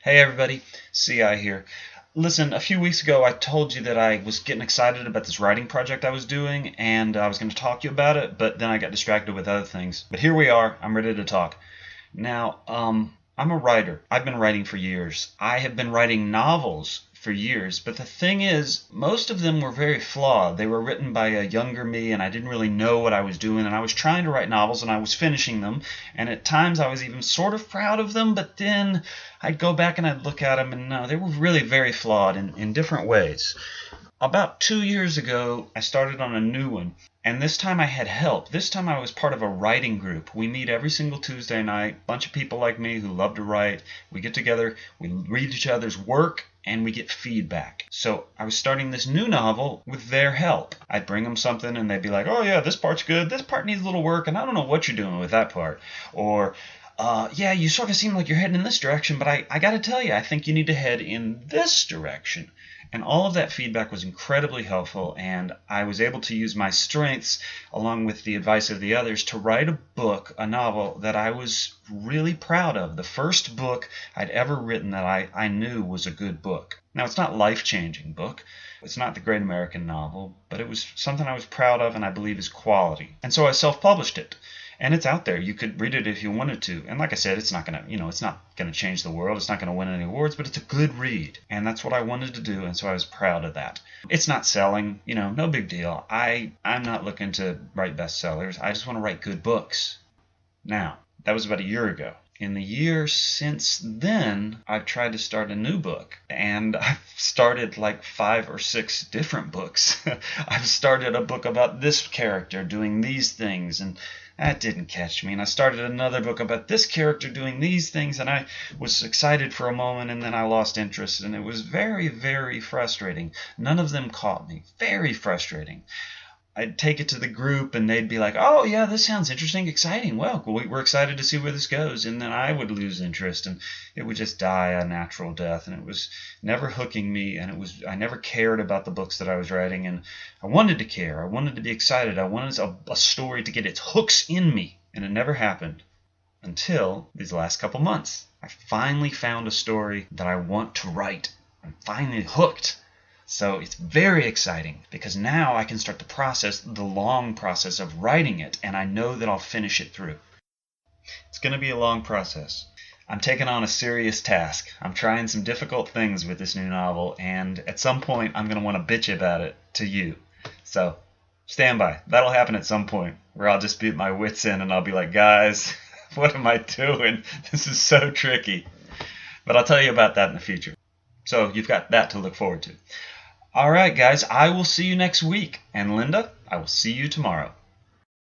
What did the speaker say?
Hey everybody, CI here. Listen, a few weeks ago I told you that I was getting excited about this writing project I was doing, and I was going to talk to you about it, but then I got distracted with other things. But here we are, I'm ready to talk. Now, I'm a writer. I've been writing for years. I have been writing novels for years, but the thing is, most of them were very flawed. They were written by a younger me, and I didn't really know what I was doing, and I was trying to write novels, and I was finishing them, and at times I was even sort of proud of them, but then I'd go back and I'd look at them, and no, they were really very flawed in different ways. About 2 years ago, I started on a new one, and this time I had help. This time I was part of a writing group. We meet every single Tuesday night, a bunch of people like me who love to write. We get together, we read each other's work, and we get feedback. So I was starting this new novel with their help. I'd bring them something, and they'd be like, oh yeah, this part's good, this part needs a little work, and I don't know what you're doing with that part. Or, yeah, you sort of seem like you're heading in this direction, but I got to tell you, I think you need to head in this direction. And all of that feedback was incredibly helpful, and I was able to use my strengths along with the advice of the others to write a book, a novel that I was really proud of. The first book I'd ever written that I knew was a good book. Now, it's not a life-changing book. It's not the great American novel, but it was something I was proud of and I believe is quality. And so I self-published it. And it's out there. You could read it if you wanted to. And like I said, it's not gonna, it's not gonna change the world. It's not gonna win any awards, but it's a good read. And that's what I wanted to do, and so I was proud of that. It's not selling, no big deal. I'm not looking to write bestsellers. I just want to write good books. Now, that was about a year ago. In the year since then, I've tried to start a new book, and I've started like 5 or 6 different books. I've started a book about this character doing these things, and that didn't catch me. And I started another book about this character doing these things, and I was excited for a moment, and then I lost interest, and it was very, very frustrating. None of them caught me. Very frustrating. I'd take it to the group, and they'd be like, oh, yeah, this sounds interesting, exciting. Well, we're excited to see where this goes. And then I would lose interest, and it would just die a natural death. And it was never hooking me, and I never cared about the books that I was writing. And I wanted to care. I wanted to be excited. I wanted a story to get its hooks in me, and it never happened until these last couple months. I finally found a story that I want to write. I'm finally hooked. So it's very exciting because now I can start the long process of writing it, and I know that I'll finish it through. It's going to be a long process. I'm taking on a serious task. I'm trying some difficult things with this new novel, and at some point I'm going to want to bitch about it to you. So stand by. That'll happen at some point where I'll just beat my wits in and I'll be like, guys, what am I doing? This is so tricky. But I'll tell you about that in the future. So you've got that to look forward to. All right, guys, I will see you next week. And Linda, I will see you tomorrow.